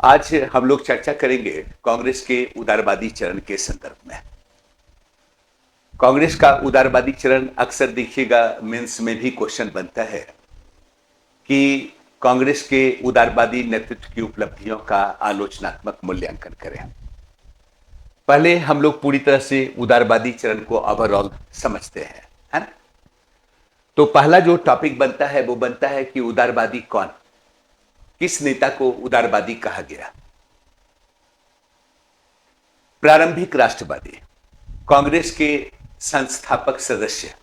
आज हम लोग चर्चा करेंगे कांग्रेस के उदारवादी चरण के संदर्भ में। कांग्रेस का उदारवादी चरण अक्सर देखिएगा मेंस में भी क्वेश्चन बनता है कि कांग्रेस के उदारवादी नेतृत्व की उपलब्धियों का आलोचनात्मक मूल्यांकन करें। पहले हम लोग पूरी तरह से उदारवादी चरण को ओवरऑल समझते हैं, है ना? तो पहला जो टॉपिक बनता है वो बनता है कि उदारवादी कौन, किस नेता को उदारवादी कहा गया। प्रारंभिक राष्ट्रवादी कांग्रेस के संस्थापक सदस्य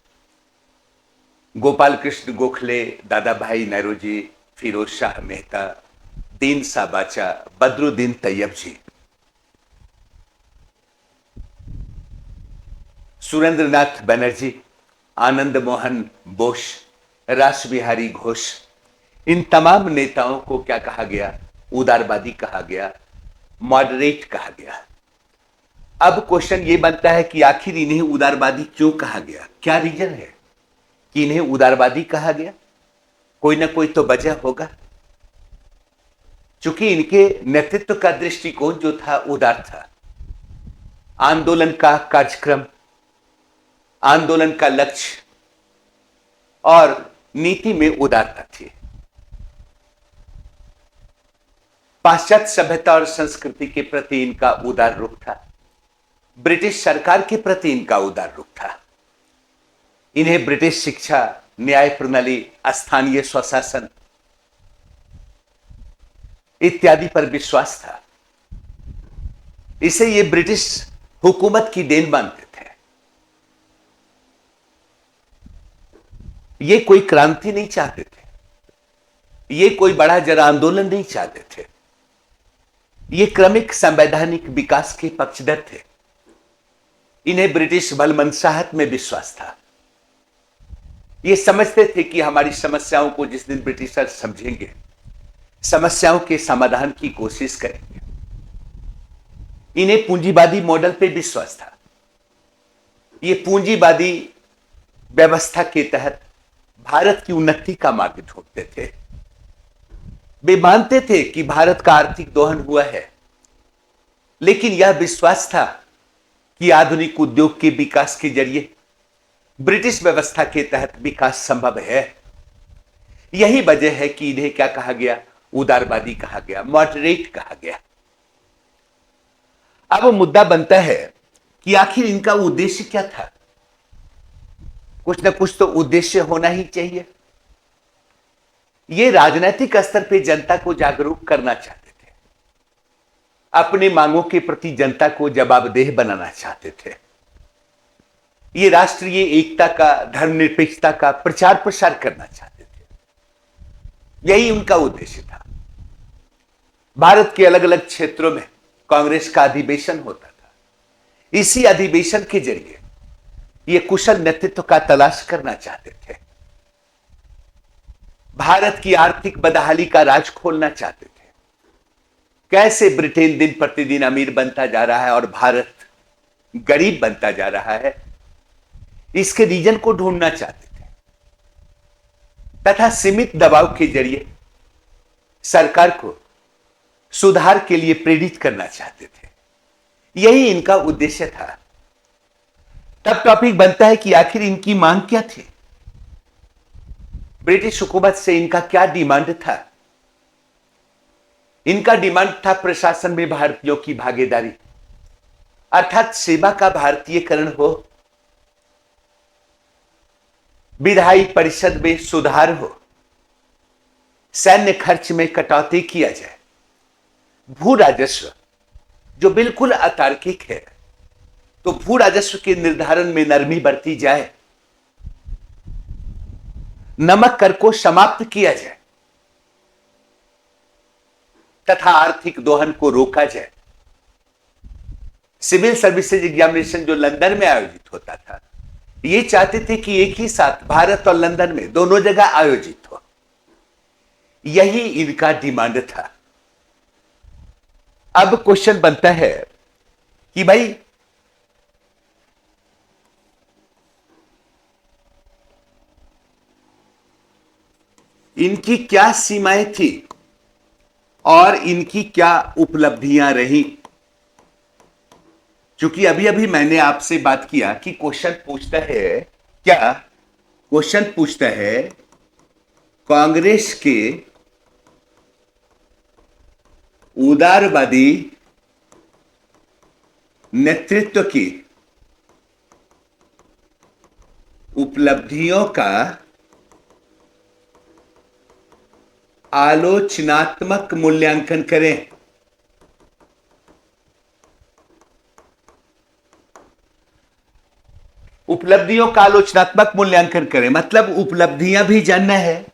गोपाल कृष्ण गोखले, दादा भाई नौरोजी, फिरोज शाह मेहता, दीन साबाचा, बदरुद्दीन तैयब जी, सुरेंद्रनाथ बनर्जी, आनंद मोहन बोस, रास बिहारी घोष, इन तमाम नेताओं को क्या कहा गया? उदारवादी कहा गया, मॉडरेट कहा गया। अब क्वेश्चन ये बनता है कि आखिर इन्हें उदारवादी क्यों कहा गया? क्या रीजन है कि इन्हें उदारवादी कहा गया? कोई ना कोई तो वजह होगा। चूंकि इनके नेतृत्व का दृष्टिकोण जो था उदार था, आंदोलन का कार्यक्रम, आंदोलन का लक्ष्य और नीति में उदारता थी। पाश्चात्य सभ्यता और संस्कृति के प्रति इनका उदार रुख था, ब्रिटिश सरकार के प्रति इनका उदार रुख था। इन्हें ब्रिटिश शिक्षा, न्याय प्रणाली, स्थानीय स्वशासन इत्यादि पर विश्वास था। इसे ये ब्रिटिश हुकूमत की देन मानते थे। ये कोई क्रांति नहीं चाहते थे, ये कोई बड़ा जन आंदोलन नहीं चाहते थे, ये क्रमिक संवैधानिक विकास के पक्षधर थे। इन्हें ब्रिटिश बलमनसाहत में विश्वास था। ये समझते थे कि हमारी समस्याओं को जिस दिन ब्रिटिशर समझेंगे, समस्याओं के समाधान की कोशिश करेंगे। इन्हें पूंजीवादी मॉडल पे विश्वास था। ये पूंजीवादी व्यवस्था के तहत भारत की उन्नति का मार्ग ढूंढते थे। वे मानते थे कि भारत का आर्थिक दोहन हुआ है, लेकिन यह विश्वास था कि आधुनिक उद्योग के विकास के जरिए ब्रिटिश व्यवस्था के तहत विकास संभव है। यही वजह है कि इन्हें क्या कहा गया? उदारवादी कहा गया, मॉडरेट कहा गया। अब मुद्दा बनता है कि आखिर इनका उद्देश्य क्या था? कुछ ना कुछ तो उद्देश्य होना ही चाहिए। ये राजनीतिक स्तर पे जनता को जागरूक करना चाहते थे, अपनी मांगों के प्रति जनता को जवाबदेह बनाना चाहते थे। ये राष्ट्रीय एकता का, धर्मनिरपेक्षता का प्रचार प्रसार करना चाहते थे। यही उनका उद्देश्य था। भारत के अलग अलग क्षेत्रों में कांग्रेस का अधिवेशन होता था। इसी अधिवेशन के जरिए ये कुशल नेतृत्व का तलाश करना चाहते थे। भारत की आर्थिक बदहाली का राज खोलना चाहते थे। कैसे ब्रिटेन दिन प्रतिदिन अमीर बनता जा रहा है और भारत गरीब बनता जा रहा है, इसके रीजन को ढूंढना चाहते थे तथा सीमित दबाव के जरिए सरकार को सुधार के लिए प्रेरित करना चाहते थे। यही इनका उद्देश्य था। तब टॉपिक बनता है कि आखिर इनकी मांग क्या थी? ब्रिटिश हुकूमत से इनका क्या डिमांड था? इनका डिमांड था प्रशासन में भारतीयों की भागीदारी, अर्थात सेवा का भारतीयकरण हो, विधायी परिषद में सुधार हो, सैन्य खर्च में कटौती किया जाए, भू राजस्व जो बिल्कुल अतार्किक है तो भू राजस्व के निर्धारण में नरमी बरती जाए, नमक कर को समाप्त किया जाए तथा आर्थिक दोहन को रोका जाए। सिविल सर्विसेज एग्जामिनेशन जो लंदन में आयोजित होता था, ये चाहते थे कि एक ही साथ भारत और लंदन में दोनों जगह आयोजित हो। यही इनका डिमांड था। अब क्वेश्चन बनता है कि भाई इनकी क्या सीमाएं थी? और इनकी क्या उपलब्धियां रही। क्योंकि अभी अभी मैंने आपसे बात किया कि क्वेश्चन पूछता है, क्या क्वेश्चन पूछता है कांग्रेस के उदारवादी नेतृत्व की उपलब्धियों का आलोचनात्मक मूल्यांकन करें। उपलब्धियों का आलोचनात्मक मूल्यांकन करें मतलब उपलब्धियां भी जानना है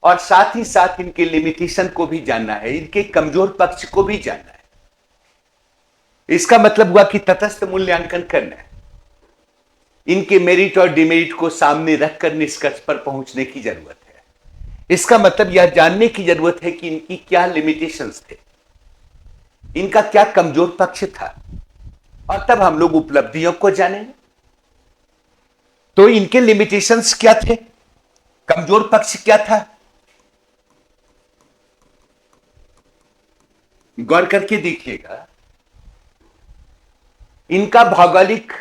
और साथ ही साथ इनके लिमिटेशन को भी जानना है, इनके कमजोर पक्ष को भी जानना है। इसका मतलब हुआ कि तटस्थ मूल्यांकन करना है, इनके मेरिट और डिमेरिट को सामने रखकर निष्कर्ष पर पहुंचने की जरूरत है। इसका मतलब यह जानने की जरूरत है कि इनकी क्या लिमिटेशंस थे, इनका क्या कमजोर पक्ष था, और तब हम लोग उपलब्धियों को जानेंगे। तो इनके लिमिटेशंस क्या थे, कमजोर पक्ष क्या था, गौर करके देखिएगा। इनका भौगोलिक,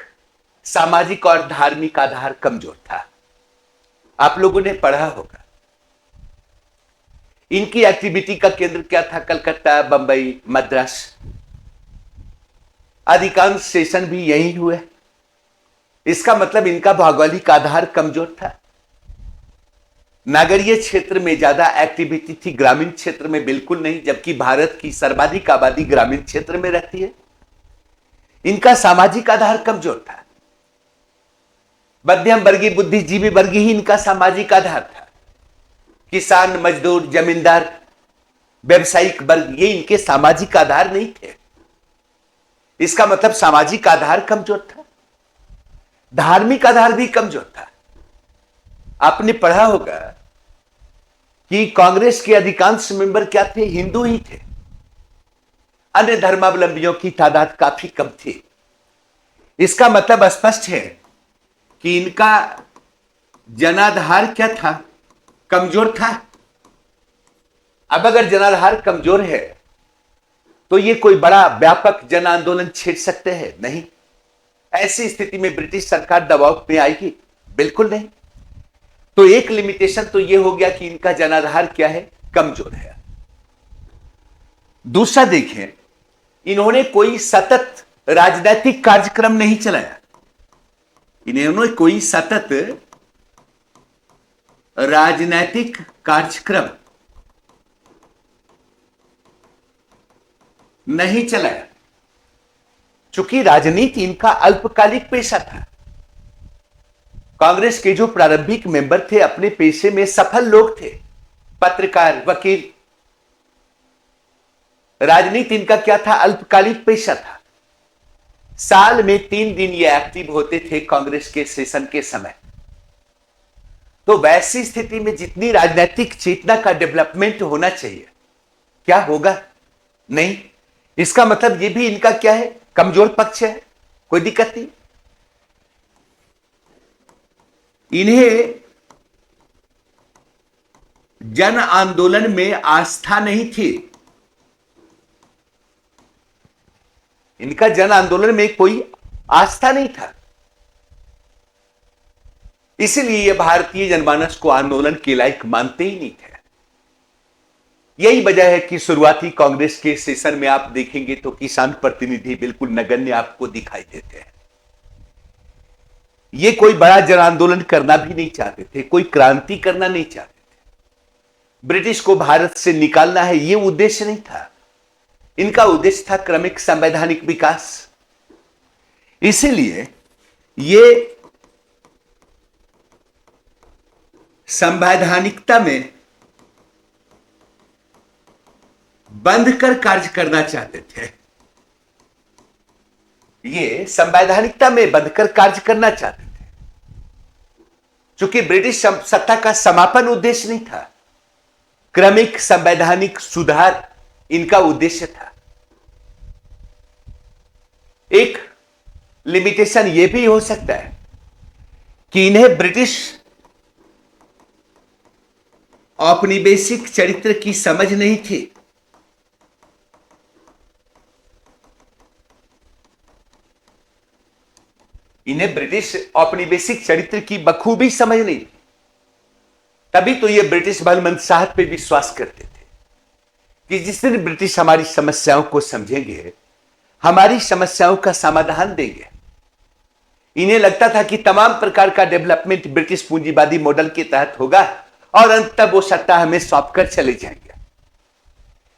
सामाजिक और धार्मिक आधार कमजोर था, आप लोगों ने पढ़ा होगा। इनकी एक्टिविटी का केंद्र क्या था, कलकत्ता, बंबई, मद्रास, अधिकांश सेशन भी यही हुए। इसका मतलब इनका भौगोलिक आधार कमजोर था। नगरीय क्षेत्र में ज्यादा एक्टिविटी थी, ग्रामीण क्षेत्र में बिल्कुल नहीं, जबकि भारत की सर्वाधिक आबादी ग्रामीण क्षेत्र में रहती है। इनका सामाजिक आधार कमजोर था, मध्यम वर्गीय, बुद्धिजीवी वर्ग ही इनका सामाजिक आधार था। किसान, मजदूर, जमींदार, व्यवसायिक वर्ग ये इनके सामाजिक आधार नहीं थे। इसका मतलब सामाजिक आधार कमजोर था, धार्मिक आधार भी कमजोर था। आपने पढ़ा होगा कि कांग्रेस के अधिकांश मेंबर क्या थे, हिंदू ही थे, अन्य धर्मावलंबियों की तादाद काफी कम थी। इसका मतलब स्पष्ट है कि इनका जनाधार क्या था, कमजोर था। अब अगर जनाधार कमजोर है तो ये कोई बड़ा व्यापक जन आंदोलन छेड़ सकते हैं? नहीं। ऐसी स्थिति में ब्रिटिश सरकार दबाव में आएगी? बिल्कुल नहीं। तो एक लिमिटेशन तो यह हो गया कि इनका जनाधार क्या है, कमजोर है। दूसरा देखें, इन्होंने कोई सतत राजनीतिक कार्यक्रम नहीं चलाया, इन्होंने कोई सतत राजनीतिक कार्यक्रम नहीं चलाया, चूंकि राजनीति इनका अल्पकालिक पेशा था। कांग्रेस के जो प्रारंभिक मेंबर थे अपने पेशे में सफल लोग थे, पत्रकार, वकील। राजनीति इनका क्या था, अल्पकालिक पेशा था। साल में 3 दिन ये एक्टिव होते थे कांग्रेस के सेशन के समय। तो वैसी स्थिति में जितनी राजनीतिक चेतना का डेवलपमेंट होना चाहिए, क्या होगा? नहीं। इसका मतलब ये भी इनका क्या है, कमजोर पक्ष है, कोई दिक्कत नहीं। इन्हें जन आंदोलन में आस्था नहीं थी, इनका जन आंदोलन में कोई आस्था नहीं था, इसलिए ये भारतीय जनमानस को आंदोलन के लायक मानते ही नहीं थे। यही वजह है कि शुरुआती कांग्रेस के सेशन में आप देखेंगे तो किसान प्रतिनिधि बिल्कुल नगण्य आपको दिखाई देते हैं। ये कोई बड़ा जन आंदोलन करना भी नहीं चाहते थे, कोई क्रांति करना नहीं चाहते थे। ब्रिटिश को भारत से निकालना है, ये उद्देश्य नहीं था। इनका उद्देश्य था क्रमिक संवैधानिक विकास। इसीलिए ये संवैधानिकता में बंध कर कार्य करना चाहते थे, ये संवैधानिकता में बंधकर कार्य करना चाहते थे। चूंकि ब्रिटिश सत्ता का समापन उद्देश्य नहीं था, क्रमिक संवैधानिक सुधार इनका उद्देश्य था। एक लिमिटेशन यह भी हो सकता है कि इन्हें ब्रिटिश औपनिवेशिक चरित्र की समझ नहीं थी। इन्हें ब्रिटिश औपनिवेशिक चरित्र की बखूबी समझ नहीं थी, तभी तो ये ब्रिटिश भलमनसाहत पे विश्वास करते थे कि जिस दिन ब्रिटिश हमारी समस्याओं को समझेंगे, हमारी समस्याओं का समाधान देंगे। इन्हें लगता था कि तमाम प्रकार का डेवलपमेंट ब्रिटिश पूंजीवादी मॉडल के तहत होगा और अंततः वो सत्ता हमें सौंप कर चले जाएंगे।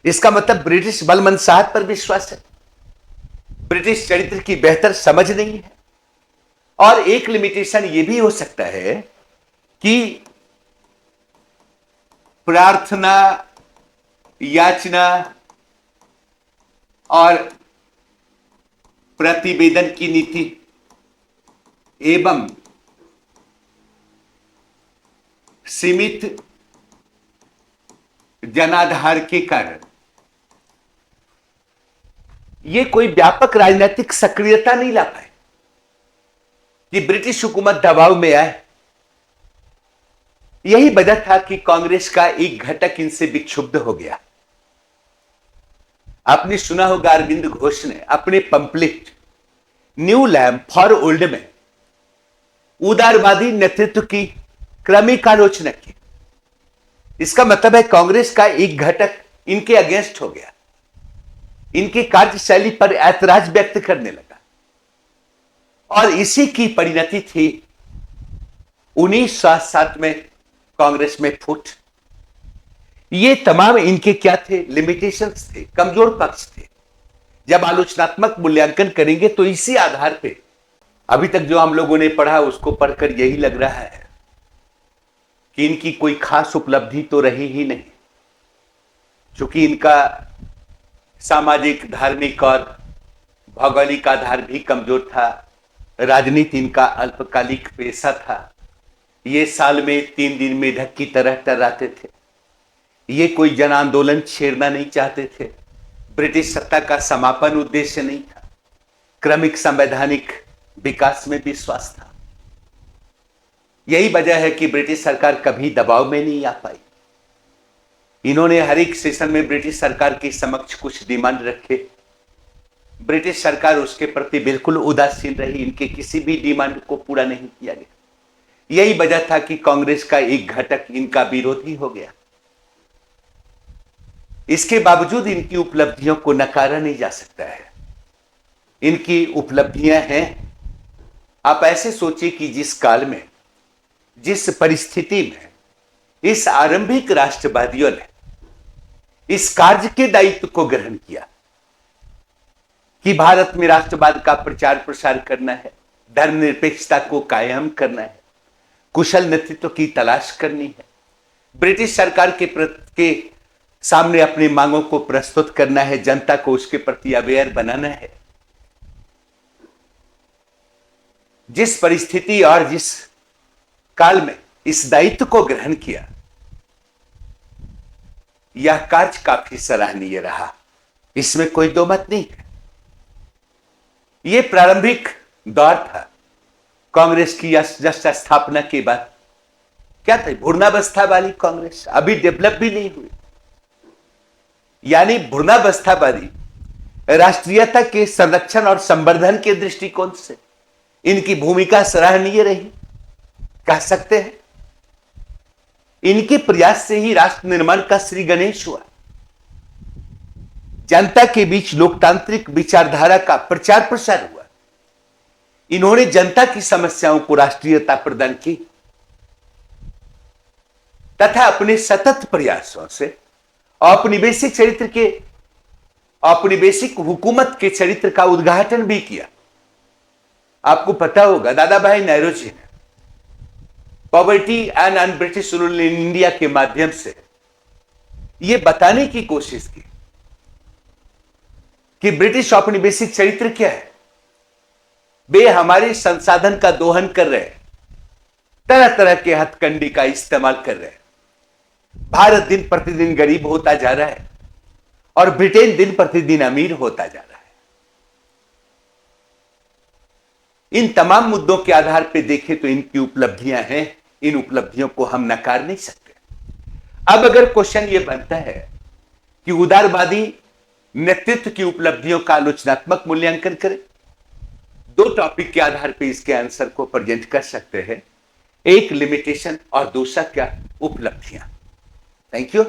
इसका मतलब ब्रिटिश भलमनसाहत पर विश्वास है, ब्रिटिश चरित्र की बेहतर समझ नहीं है। और एक लिमिटेशन यह भी हो सकता है कि प्रार्थना, याचना और प्रतिवेदन की नीति एवं सीमित जनाधार के कारण यह कोई व्यापक राजनीतिक सक्रियता नहीं ला पाए कि ब्रिटिश हुकूमत दबाव में आए। यही वजह था कि कांग्रेस का एक घटक इनसे विक्षुब्ध हो गया। आपने सुना होगा अरविंद घोष ने अपने pamphlet new lamp for old में उदारवादी नेतृत्व की क्रमिक आलोचना की। इसका मतलब है कांग्रेस का एक घटक इनके अगेंस्ट हो गया, इनकी कार्यशैली पर ऐतराज व्यक्त करने लगा और इसी की परिणति थी 1907 में कांग्रेस में फूट। ये तमाम इनके क्या थे? लिमिटेशंस थे, कमजोर पक्ष थे। जब आलोचनात्मक मूल्यांकन करेंगे तो इसी आधार पे अभी तक जो हम लोगों ने पढ़ा उसको पढ़कर यही लग रहा है कि इनकी कोई खास उपलब्धि तो रही ही नहीं, क्योंकि इनका सामाजिक, धार्मिक और भौगोलिक आधार भी कमजोर था। राजनीति इनका अल्पकालिक पेशा था। ये साल में 3 दिन मेढक की तरह टर्राते थे। ये कोई जन आंदोलन छेड़ना नहीं चाहते थे। ब्रिटिश सत्ता का समापन उद्देश्य नहीं था। क्रमिक संवैधानिक विकास में विश्वास था। यही वजह है कि ब्रिटिश सरकार कभी दबाव में नहीं आ पाई। इन्होंने हर एक सेशन में ब्रिटिश सरकार के समक्ष कुछ डिमांड रखे। ब्रिटिश सरकार उसके प्रति बिल्कुल उदासीन रही। इनके किसी भी डिमांड को पूरा नहीं किया गया। यही वजह था कि कांग्रेस का एक घटक इनका विरोधी हो गया। इसके बावजूद इनकी उपलब्धियों को नकारा नहीं जा सकता है। इनकी उपलब्धियां हैं। आप ऐसे सोचिए कि जिस काल में, जिस परिस्थिति में इस आरंभिक राष्ट्रवादियों ने इस कार्य के दायित्व को ग्रहण किया कि भारत में राष्ट्रवाद का प्रचार प्रसार करना है, धर्मनिरपेक्षता को कायम करना है, कुशल नेतृत्व की तलाश करनी है, ब्रिटिश सरकार के सामने अपनी मांगों को प्रस्तुत करना है, जनता को उसके प्रति अवेयर बनाना है। जिस परिस्थिति और जिस काल में इस दायित्व को ग्रहण किया, यह कार्य काफी सराहनीय रहा, इसमें कोई दो मत नहीं है। यह प्रारंभिक दौर था कांग्रेस की जस्ट स्थापना के बाद। क्या था? भूर्णावस्था वाली कांग्रेस, अभी डेवलप भी नहीं हुई। यानी भूर्णावस्थावादी राष्ट्रीयता के संरक्षण और संवर्धन के दृष्टिकोण से इनकी भूमिका सराहनीय रही, कह सकते हैं। इनके प्रयास से ही राष्ट्र निर्माण का श्री गणेश हुआ। जनता के बीच लोकतांत्रिक विचारधारा का प्रचार प्रसार हुआ। इन्होंने जनता की समस्याओं को राष्ट्रीयता प्रदान की तथा अपने सतत प्रयासों से औपनिवेशिक चरित्र के, औपनिवेशिक हुकूमत के चरित्र का उद्घाटन भी किया। आपको पता होगा दादा भाई नौरोजी ने poverty and un British rule in India के माध्यम से यह बताने की कोशिश की कि ब्रिटिश औपनिवेशिक चरित्र क्या है। वे हमारे संसाधन का दोहन कर रहे हैं, तरह तरह के हथकंडे का इस्तेमाल कर रहे हैं। भारत दिन प्रतिदिन गरीब होता जा रहा है और ब्रिटेन दिन प्रतिदिन अमीर होता जा रहा है। इन तमाम मुद्दों के आधार पर देखें तो इनकी उपलब्धियां हैं। इन उपलब्धियों को हम नकार नहीं सकते। अब अगर क्वेश्चन यह बनता है कि उदारवादी नेतृत्व की उपलब्धियों का आलोचनात्मक मूल्यांकन करें, दो टॉपिक के आधार पे इसके आंसर को प्रेजेंट कर सकते हैं, एक लिमिटेशन और दूसरा क्या, उपलब्धियां। Thank you.